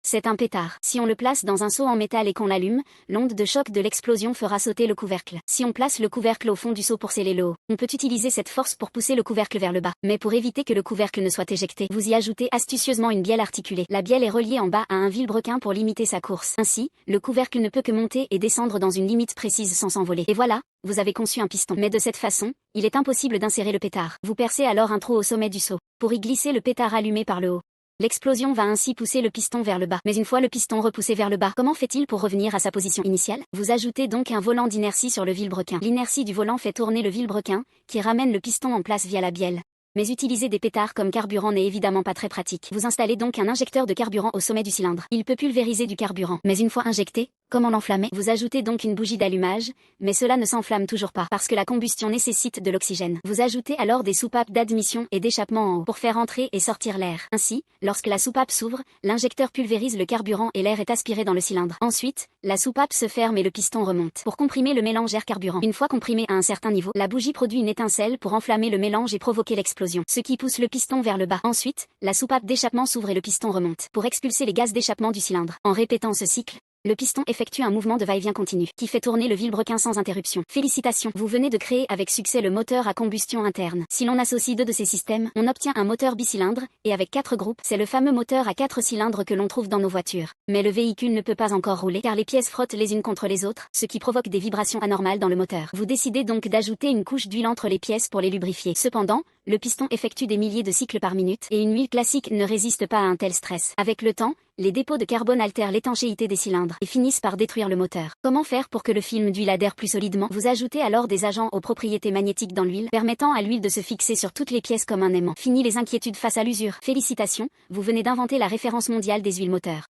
C'est un pétard. Si on le place dans un seau en métal et qu'on l'allume, l'onde de choc de l'explosion fera sauter le couvercle. Si on place le couvercle au fond du seau pour sceller l'eau, on peut utiliser cette force pour pousser le couvercle vers le bas. Mais pour éviter que le couvercle ne soit éjecté, vous y ajoutez astucieusement une bielle articulée. La bielle est reliée en bas à un vilebrequin pour limiter sa course. Ainsi, le couvercle ne peut que monter et descendre dans une limite précise sans s'envoler. Et voilà, vous avez conçu un piston. Mais de cette façon, il est impossible d'insérer le pétard. Vous percez alors un trou au sommet du seau, pour y glisser le pétard allumé par le haut. L'explosion va ainsi pousser le piston vers le bas. Mais une fois le piston repoussé vers le bas, comment fait-il pour revenir à sa position initiale? Vous ajoutez donc un volant d'inertie sur le vilebrequin. L'inertie du volant fait tourner le vilebrequin, qui ramène le piston en place via la bielle. Mais utiliser des pétards comme carburant n'est évidemment pas très pratique. Vous installez donc un injecteur de carburant au sommet du cylindre. Il peut pulvériser du carburant. Mais une fois injecté, comment l'enflammer? Vous ajoutez donc une bougie d'allumage, mais cela ne s'enflamme toujours pas, parce que la combustion nécessite de l'oxygène. Vous ajoutez alors des soupapes d'admission et d'échappement en haut, pour faire entrer et sortir l'air. Ainsi, lorsque la soupape s'ouvre, l'injecteur pulvérise le carburant et l'air est aspiré dans le cylindre. Ensuite, la soupape se ferme et le piston remonte, pour comprimer le mélange air-carburant. Une fois comprimé à un certain niveau, la bougie produit une étincelle pour enflammer le mélange et provoquer l'explosion, ce qui pousse le piston vers le bas. Ensuite, la soupape d'échappement s'ouvre et le piston remonte, pour expulser les gaz d'échappement du cylindre. En répétant ce cycle, le piston effectue un mouvement de va-et-vient continu, qui fait tourner le vilebrequin sans interruption. Félicitations, vous venez de créer avec succès le moteur à combustion interne. Si l'on associe deux de ces systèmes, on obtient un moteur bicylindre, et avec 4 groupes, c'est le fameux moteur à 4 cylindres que l'on trouve dans nos voitures. Mais le véhicule ne peut pas encore rouler, car les pièces frottent les unes contre les autres, ce qui provoque des vibrations anormales dans le moteur. Vous décidez donc d'ajouter une couche d'huile entre les pièces pour les lubrifier. Cependant, le piston effectue des milliers de cycles par minute, et une huile classique ne résiste pas à un tel stress. Avec le temps, les dépôts de carbone altèrent l'étanchéité des cylindres et finissent par détruire le moteur. Comment faire pour que le film d'huile adhère plus solidement? Vous ajoutez alors des agents aux propriétés magnétiques dans l'huile, permettant à l'huile de se fixer sur toutes les pièces comme un aimant. Fini les inquiétudes face à l'usure. Félicitations, vous venez d'inventer la référence mondiale des huiles moteurs.